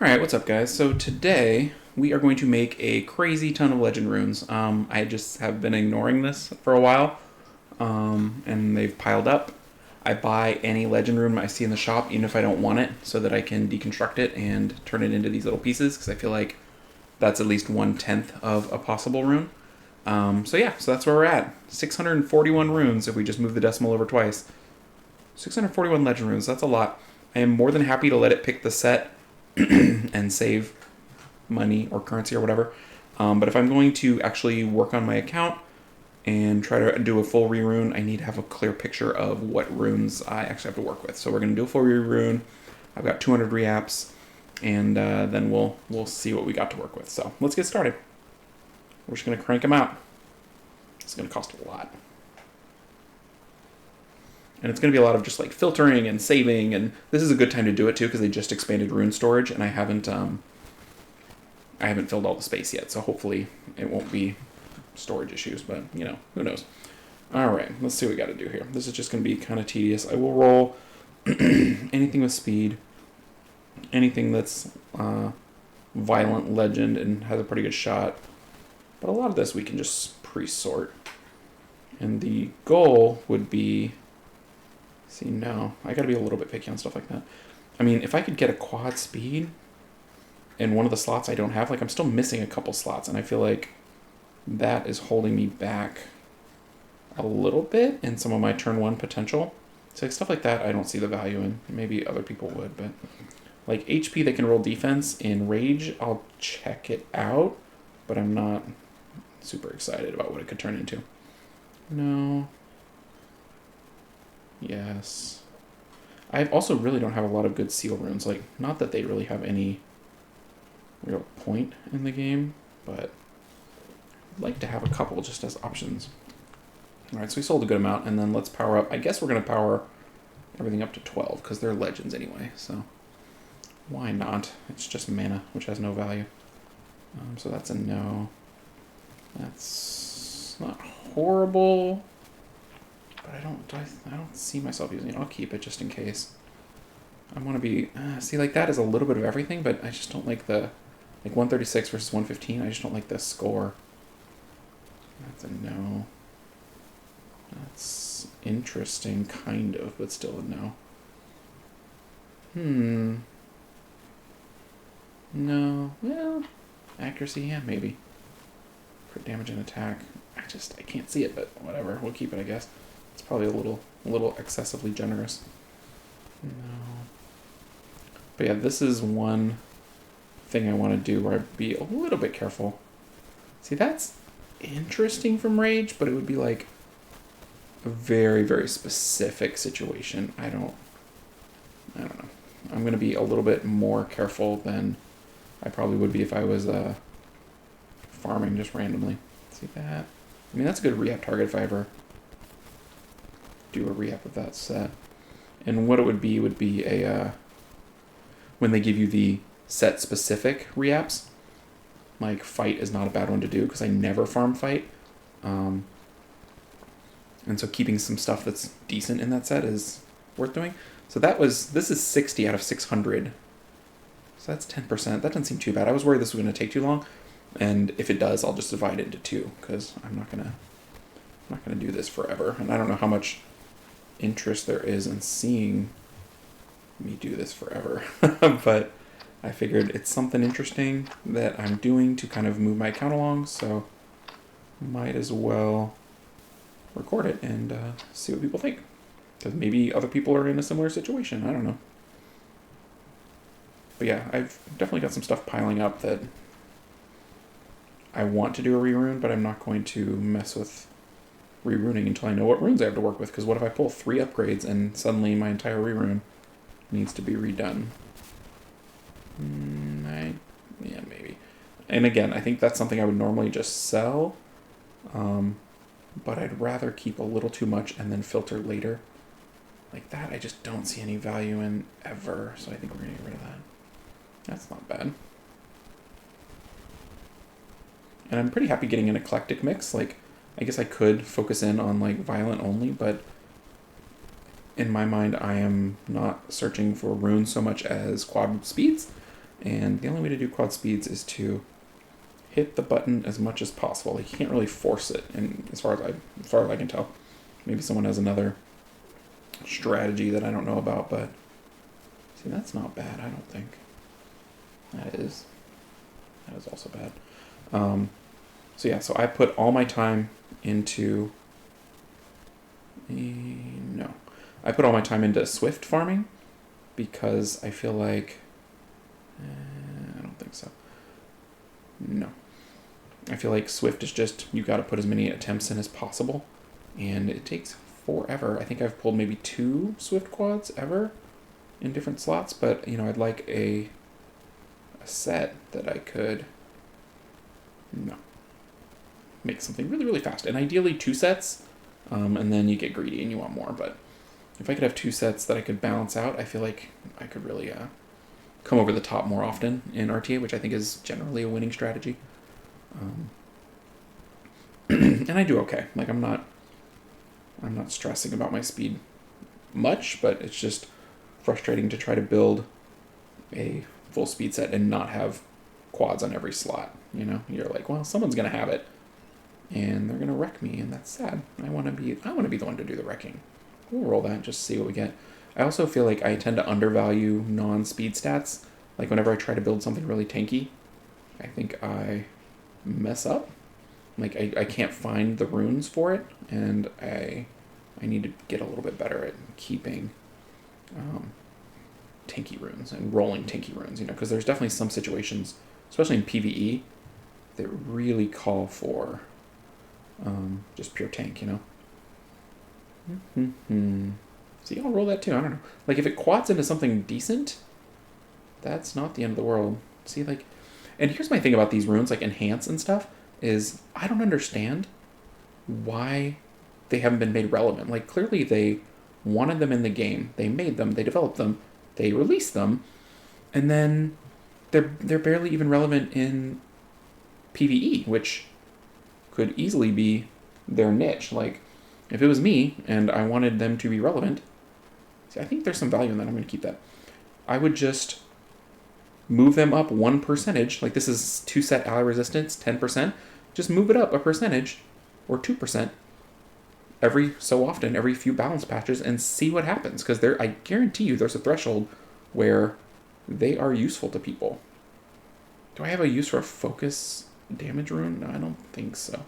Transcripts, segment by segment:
Alright, what's up guys? So today we are going to make a crazy ton of legend runes. I just have been ignoring this for a while, and they've piled up. I buy any legend rune I see in the shop, even if I don't want it, so that I can deconstruct it and turn it into these little pieces, because I feel like that's at least 1/10 of a possible rune. So that's where we're at. 641 runes if we just move the decimal over twice. 641 legend runes, that's a lot. I am more than happy to let it pick the set and save money or currency or whatever. But if I'm going to actually work on my account and try to do a full rerune, I need to have a clear picture of what runes I actually have to work with. So we're going to do a full rerune. I've got 200 reapps, and then we'll see what we got to work with. So let's get started. We're just going to crank them out. It's going to cost a lot. And it's going to be a lot of just like filtering and saving, and this is a good time to do it too because they just expanded rune storage, and I haven't filled all the space yet, so hopefully it won't be storage issues, but you know, who knows. Alright, let's see what we got to do here. This is just going to be kind of tedious. I will roll anything with speed, anything that's violent legend and has a pretty good shot, but a lot of this we can just pre-sort. And the goal would be... See, no, I gotta be a little bit picky on stuff like that. I mean, if I could get a quad speed in one of the slots I don't have, like I'm still missing a couple slots, and I feel like that is holding me back a little bit in some of my turn one potential. So like, stuff like that I don't see the value in. Maybe other people would, but like HP they can roll defense in rage, I'll check it out, but I'm not super excited about what it could turn into. No. Yes. I also really don't have a lot of good seal runes. Like, not that they really have any real point in the game, but I'd like to have a couple just as options. Alright, so we sold a good amount, and then let's power up. I guess we're going to power everything up to 12, because they're legends anyway, so why not? It's just mana, which has no value. So that's a no. That's not horrible. But I don't see myself using it. I'll keep it just in case. I want to be... see, like, that is a little bit of everything, but I just don't like the... Like, 136 versus 115, I just don't like the score. That's a no. That's interesting, kind of, but still a no. No. Well, accuracy, yeah, maybe. Crit damage and attack. I can't see it, but whatever. We'll keep it, I guess. It's probably a little excessively generous. No. But yeah, this is one thing I want to do where I'd be a little bit careful. See, that's interesting from Rage, but it would be like a very, very specific situation. I don't know. I'm going to be a little bit more careful than I probably would be if I was farming just randomly. See that? I mean, that's a good re-up target if I ever do a re-up of that set. And what it would be a when they give you the set specific re-ups, like fight is not a bad one to do because I never farm fight, and so keeping some stuff that's decent in that set is worth doing. So this is 60 out of 600, so that's 10%. That doesn't seem too bad. I was worried this was going to take too long, and if it does, I'll just divide it into two because I'm not gonna do this forever, and I don't know how much interest there is in seeing me do this forever. But I figured it's something interesting that I'm doing to kind of move my account along, so might as well record it and see what people think. Because maybe other people are in a similar situation. I don't know. But yeah, I've definitely got some stuff piling up that I want to do a rerune, but I'm not going to mess with reruning until I know what runes I have to work with, because what if I pull 3 upgrades and suddenly my entire rerune needs to be redone? Yeah, maybe. And again, I think that's something I would normally just sell, but I'd rather keep a little too much and then filter later. Like that, I just don't see any value in ever, so I think we're going to get rid of that. That's not bad. And I'm pretty happy getting an eclectic mix. Like, I guess I could focus in on like violent only, but in my mind I am not searching for runes so much as quad speeds, And the only way to do quad speeds is to hit the button as much as possible. Like, you can't really force it, and as far as I can tell. Maybe someone has another strategy that I don't know about, but see, that's not bad, I don't think. That is also bad. So yeah, so I put all my time into I put all my time into Swift farming because I feel like I don't think so. No. I feel like Swift is just, you got to put as many attempts in as possible, and it takes forever. I think I've pulled maybe 2 Swift quads ever in different slots, but I'd like a set that I could make something really, really fast, and ideally 2 sets, and then you get greedy and you want more. But if I could have 2 sets that I could balance out, I feel like I could really come over the top more often in RTA, which I think is generally a winning strategy. And I do okay. Like, I'm not stressing about my speed much, but it's just frustrating to try to build a full speed set and not have quads on every slot. You're like, well, someone's gonna have it, and they're gonna wreck me, and that's sad. I want to be the one to do the wrecking. We'll roll that, just see what we get. I also feel like I tend to undervalue non-speed stats. Like, whenever I try to build something really tanky, I think I mess up. Like, I can't find the runes for it, and I need to get a little bit better at keeping tanky runes and rolling tanky runes, because there's definitely some situations, especially in PvE, that really call for just pure tank, See, I'll roll that too. I don't know. Like, if it quads into something decent, that's not the end of the world. See, like, and here's my thing about these runes, like enhance and stuff, is I don't understand why they haven't been made relevant. Like, clearly they wanted them in the game. They made them. They developed them. They released them. And then they're barely even relevant in PvE, which could easily be their niche. Like, if it was me and I wanted them to be relevant, see, I think there's some value in that. I'm going to keep that. I would just move them up 1 percentage. Like, this is 2 set ally resistance, 10%. Just move it up a percentage, or 2%, every so often, every few balance patches, and see what happens. Because I guarantee you there's a threshold where they are useful to people. Do I have a use for a focus damage rune? No, I don't think so.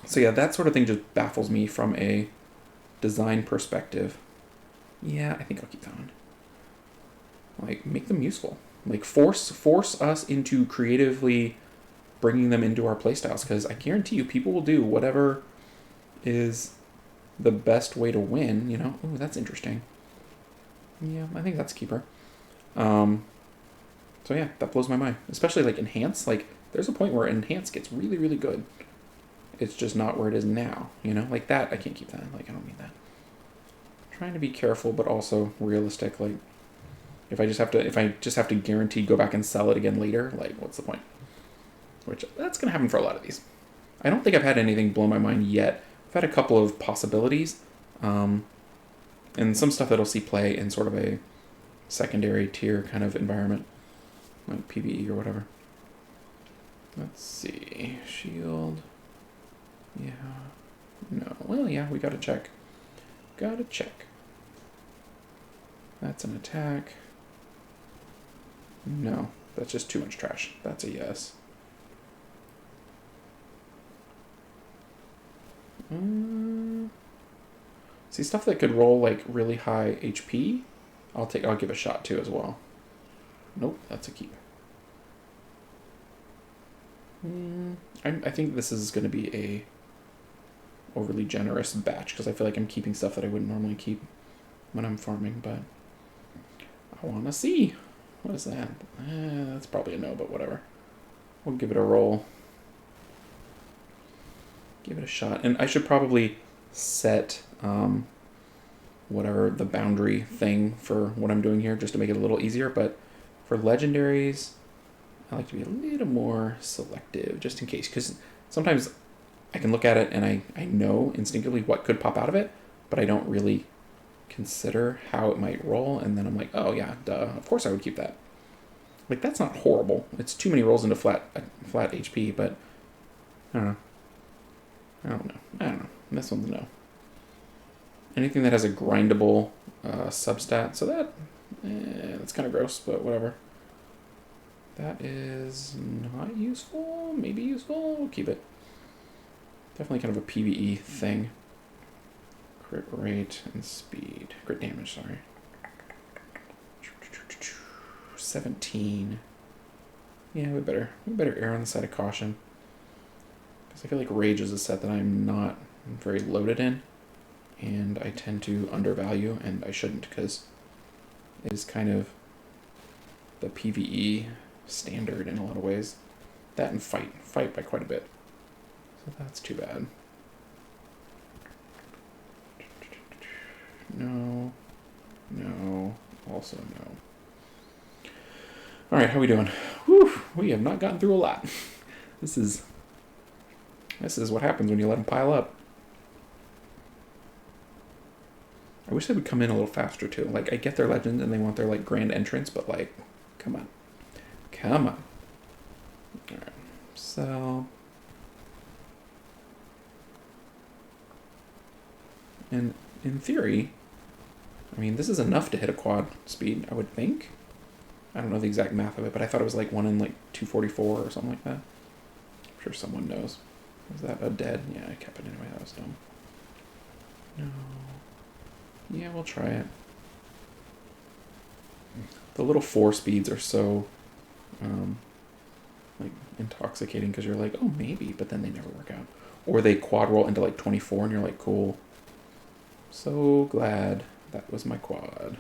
So yeah, that sort of thing just baffles me from a design perspective. Yeah, I think I'll keep that one. Like, make them useful. Like, force us into creatively bringing them into our playstyles, because I guarantee you people will do whatever is the best way to win, Ooh, that's interesting. Yeah, I think that's a keeper. So yeah, that blows my mind. Especially, like, enhance. Like, there's a point where enhance gets really, really good. It's just not where it is now, Like, that, I can't keep that. Like, I don't need that. I'm trying to be careful, but also realistic. Like, if I just have to guarantee go back and sell it again later, like, what's the point? Which, that's going to happen for a lot of these. I don't think I've had anything blow my mind yet. I've had a couple of possibilities, and some stuff that'll see play in sort of a secondary tier kind of environment, like PvE or whatever. Let's see. Shield. Yeah. No. Well, yeah, we gotta check. That's an attack. No, that's just too much trash. That's a yes. See, stuff that could roll like really high HP, I'll give a shot to as well. Nope, that's a keep. I think this is going to be a overly generous batch, because I feel like I'm keeping stuff that I wouldn't normally keep when I'm farming, but I want to see. What is that? That's probably a no, but whatever. We'll give it a roll. Give it a shot. And I should probably set whatever the boundary thing for what I'm doing here, just to make it a little easier. But for legendaries, I like to be a little more selective, just in case. Because sometimes I can look at it and I know instinctively what could pop out of it, but I don't really consider how it might roll. And then I'm like, oh yeah, duh, of course I would keep that. Like, that's not horrible. It's too many rolls into flat HP, but I don't know. I don't know. This one's no. Anything that has a grindable substat, so that's kind of gross, but whatever. That is not useful. Maybe useful. We'll keep it. Definitely kind of a PvE thing. Crit rate and speed. Crit damage, sorry. 17. Yeah, we better err on the side of caution. Because I feel like Rage is a set that I'm not very loaded in. And I tend to undervalue, and I shouldn't, because it is kind of the PvE standard in a lot of ways. That and fight by quite a bit. So that's too bad. No, also no. All right, how are we doing? Whew, we have not gotten through a lot. This is what happens when you let them pile up. I wish they would come in a little faster too. Like, I get their legend and they want their like grand entrance, but like, come on. All right, so, and in theory, I mean, this is enough to hit a quad speed, I would think. I don't know the exact math of it, but I thought it was like 1 in like 244 or something like that. I'm sure someone knows. Was that a dead? Yeah, I kept it anyway. That was dumb. No. Yeah, we'll try it. The little 4 speeds are so like intoxicating because you're like, oh, maybe, but then they never work out. Or they quad roll into like 24 and you're like, cool. So glad that was my quad.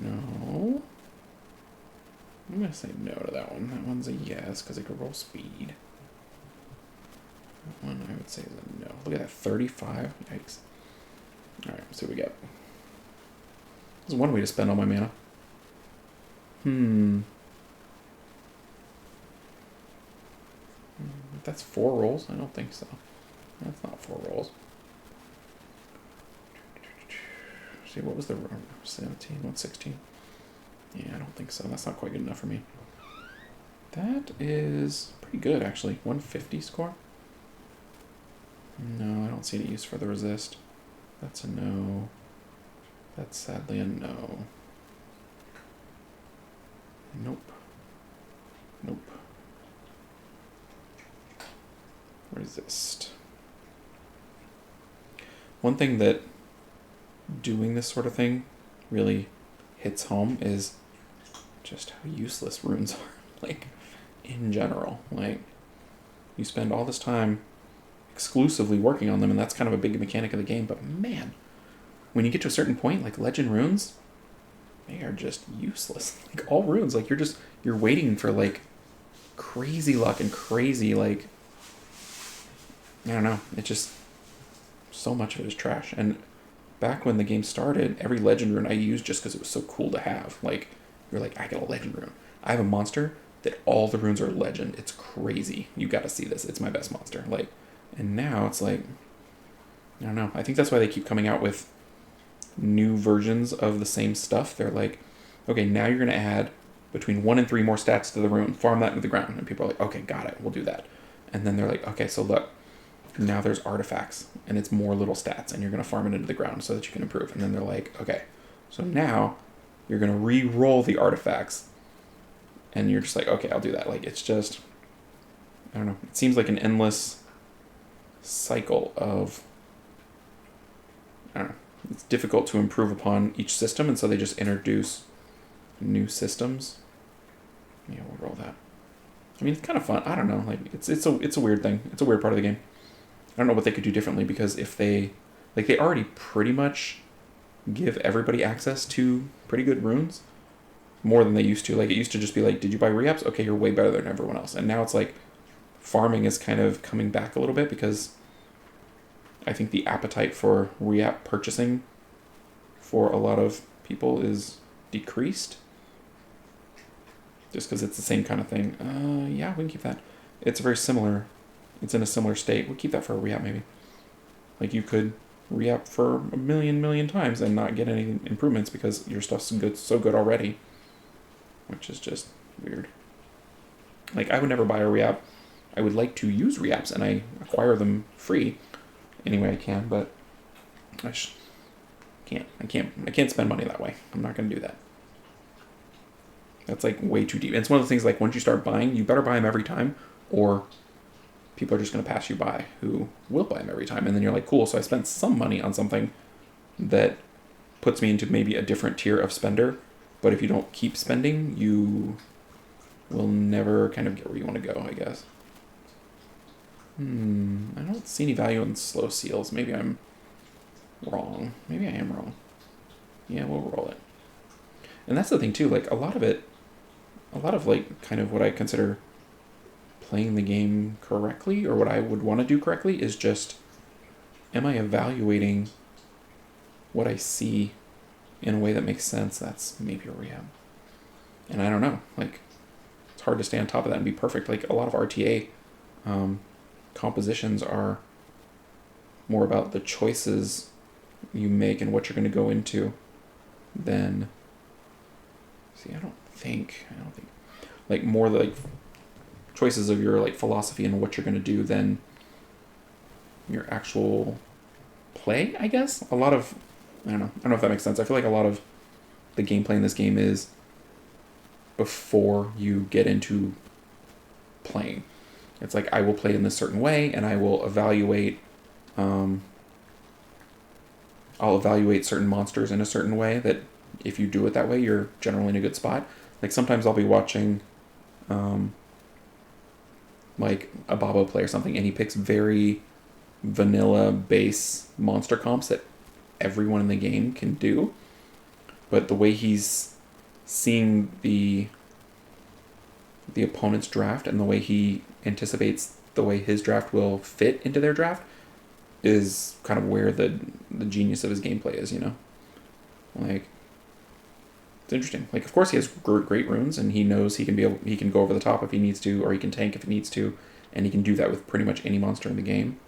No. I'm going to say no to that one. That one's a yes because it could roll speed. That one I would say is a no. Look at that, 35. Yikes. Alright, let's see what we got. There's one way to spend all my mana. That's 4 rolls? I don't think so. That's not 4 rolls. See, what was the 17? 116? Yeah, I don't think so. That's not quite good enough for me. That is pretty good, actually. 150 score? No, I don't see any use for the resist. That's a no. That's sadly a no. Nope. Resist. One thing that doing this sort of thing really hits home is just how useless runes are. Like, in general. Like, you spend all this time exclusively working on them, and that's kind of a big mechanic of the game, but man, when you get to a certain point, like legend runes, they are just useless. Like, all runes, like, you're waiting for, like, crazy luck and crazy, like, I don't know, it just, so much of it is trash. And back when the game started, every legend rune I used just because it was so cool to have. Like, you're like, I got a legend rune. I have a monster that all the runes are legend. It's crazy. You got to see this. It's my best monster. Like, and now it's like, I don't know. I think that's why they keep coming out with new versions of the same stuff. They're like, okay, now you're going to add between 1 and 3 more stats to the rune. Farm that into the ground. And people are like, okay, got it. We'll do that. And then they're like, okay, so look, now there's artifacts, and it's more little stats, and you're going to farm it into the ground so that you can improve. And then they're like, okay, so now you're going to re-roll the artifacts, and you're just like, okay, I'll do that. Like, it's just, I don't know. It seems like an endless cycle of, I don't know. It's difficult to improve upon each system, and so they just introduce new systems. Yeah, we'll roll that. I mean, it's kind of fun. I don't know. Like, it's a weird thing. It's a weird part of the game. I don't know what they could do differently, because if they already pretty much give everybody access to pretty good runes, more than they used to. Like, it used to just be like, did you buy re-ups? Okay, you're way better than everyone else. And now it's like, farming is kind of coming back a little bit, because I think the appetite for re-up purchasing for a lot of people is decreased. Just because it's the same kind of thing. Yeah, we can keep that. It's very similar. It's in a similar state. We'll keep that for a re-up, maybe. Like, you could re-up for a million times and not get any improvements because your stuff's so good already. which is just weird. Like, I would never buy a re-app. I would like to use re-apps, and I acquire them free any way I can, but I can't spend money that way. I'm not going to do that. That's like way too deep. And it's one of the things, like, once you start buying, you better buy them every time, or people are just going to pass you by who will buy them every time. And then you're like, cool, so I spent some money on something that puts me into maybe a different tier of spender. But if you don't keep spending, you will never kind of get where you want to go, I guess. I don't see any value in slow seals. Maybe I'm wrong. Maybe I am wrong. Yeah, we'll roll it. And that's the thing too, like, a lot of like kind of what I consider playing the game correctly, or what I would want to do correctly, is just, am I evaluating what I see in a way that makes sense? That's maybe where we am. And I don't know, like, it's hard to stay on top of that and be perfect. Like, a lot of RTA compositions are more about the choices you make and what you're going to go into than, I don't think, like, more like choices of your, like, philosophy and what you're going to do than your actual play, I guess. I don't know if that makes sense. I feel like a lot of the gameplay in this game is before you get into playing. It's like, I will play in this certain way, and I will evaluate I'll evaluate certain monsters in a certain way that if you do it that way, you're generally in a good spot. Like, sometimes I'll be watching like a Babo play or something, and he picks very vanilla base monster comps that everyone in the game can do. But the way he's seeing the opponent's draft and the way he anticipates the way his draft will fit into their draft is kind of where the genius of his gameplay is, you know? Like, it's interesting. Like, of course he has great runes, and he knows he can go over the top if he needs to, or he can tank if he needs to, and he can do that with pretty much any monster in the game.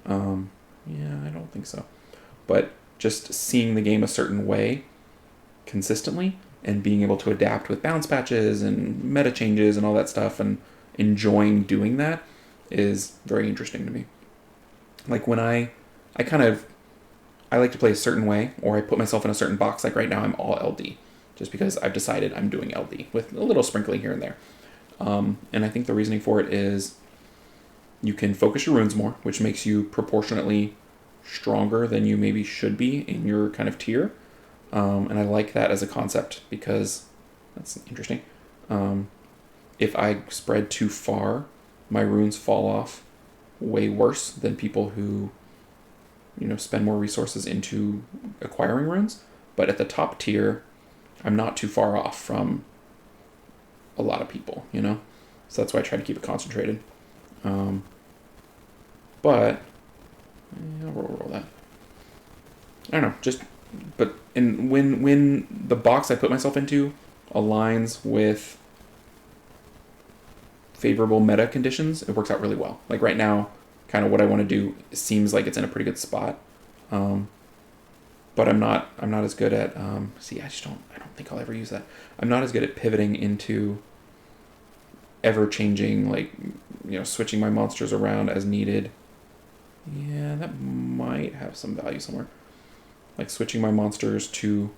Yeah, I don't think so. But just seeing the game a certain way consistently, and being able to adapt with bounce patches and meta changes and all that stuff, and enjoying doing that is very interesting to me. Like, when I like to play a certain way, or I put myself in a certain box. Like, right now I'm all LD, just because I've decided I'm doing LD with a little sprinkling here and there. And I think the reasoning for it is you can focus your runes more, which makes you proportionately stronger than you maybe should be in your kind of tier. And I like that as a concept, because that's interesting. If I spread too far, my runes fall off way worse than people who, spend more resources into acquiring runes. But at the top tier, I'm not too far off from a lot of people, So that's why I try to keep it concentrated. But I'll roll that. I don't know, but when the box I put myself into aligns with favorable meta conditions, it works out really well. Like, right now, kind of what I want to do seems like it's in a pretty good spot. But I'm not as good at I don't think I'll ever use that. I'm not as good at pivoting into ever changing, like, switching my monsters around as needed. Yeah, that might have some value somewhere. Like, switching my monsters to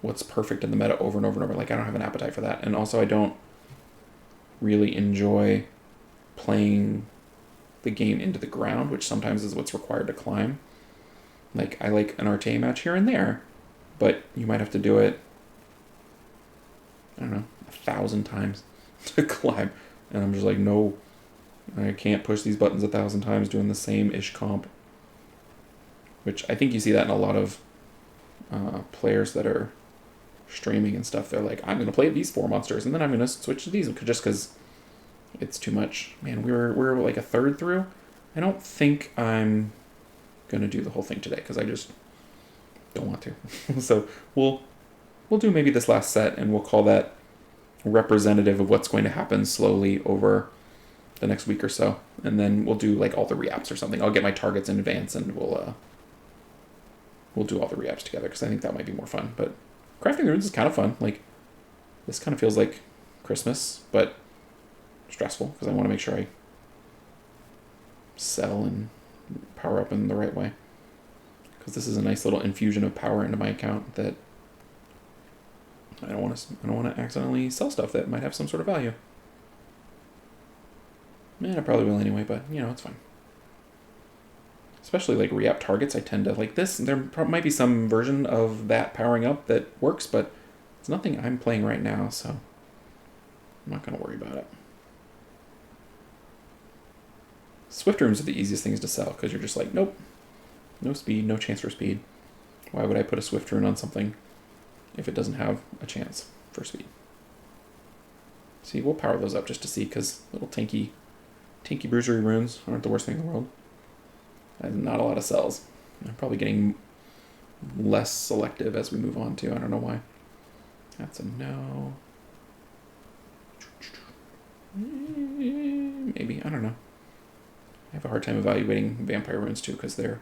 what's perfect in the meta over and over and over. Like, I don't have an appetite for that. And also, I don't really enjoy playing the game into the ground, which sometimes is what's required to climb. Like, I like an RTA match here and there, but you might have to do it, I don't know, 1,000 times to climb. And I'm just like, no, I can't push these buttons 1,000 times doing the same-ish comp. Which I think you see that in a lot of players that are streaming and stuff. They're like, I'm going to play these 4 monsters, and then I'm going to switch to these, just because it's too much. Man, we're like a third through. I don't think I'm going to do the whole thing today, because I just don't want to. So we'll do maybe this last set, and we'll call that representative of what's going to happen slowly over the next week or so. And then we'll do, like, all the re-apps or something. I'll get my targets in advance, and we'll do all the re-apps together, because I think that might be more fun. But crafting the runes is kind of fun. Like, This kind of feels like Christmas, but stressful because I want to make sure I sell and power up in the right way. Because this is a nice little infusion of power into my account that I don't want to accidentally sell stuff that might have some sort of value. Man, I probably will anyway, but you know, it's fine. Especially like re-up targets, I tend to like this. There might be some version of that powering up that works, but it's nothing I'm playing right now, so I'm not going to worry about it. Swift rooms are the easiest things to sell because you're just like, nope, no speed, no chance for speed. Why would I put a Swift rune on something if it doesn't have a chance for speed? See, we'll power those up just to see because little tanky bruisery runes aren't the worst thing in the world. I have not a lot of cells. I'm probably getting less selective as we move on too. I don't know why. That's a no. Maybe, I don't know. I have a hard time evaluating vampire runes too because they're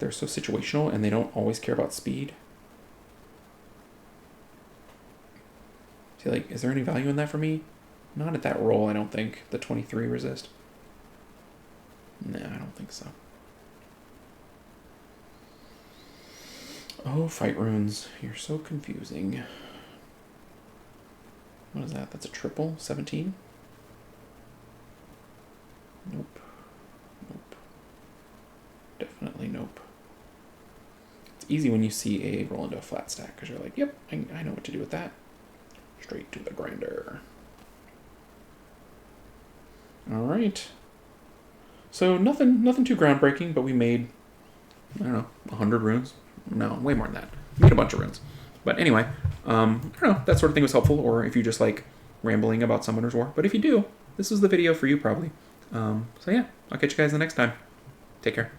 so situational and they don't always care about speed. See, like, is there any value in that for me? Not at that roll, I don't think. The 23 resist. Nah, I don't think so. Oh, fight runes. You're so confusing. What is that? That's a triple? 17? Nope. Nope. Definitely nope. It's easy when you see a roll into a flat stack because you're like, yep, I know what to do with that. Straight to the grinder. All right. So nothing too groundbreaking, but we made, I don't know, 100 runes. No, way more than that. We made a bunch of runes. But anyway, I don't know, that sort of thing was helpful, or if you just like rambling about Summoner's War. But if you do, this is the video for you probably. So yeah, I'll catch you guys the next time. Take care.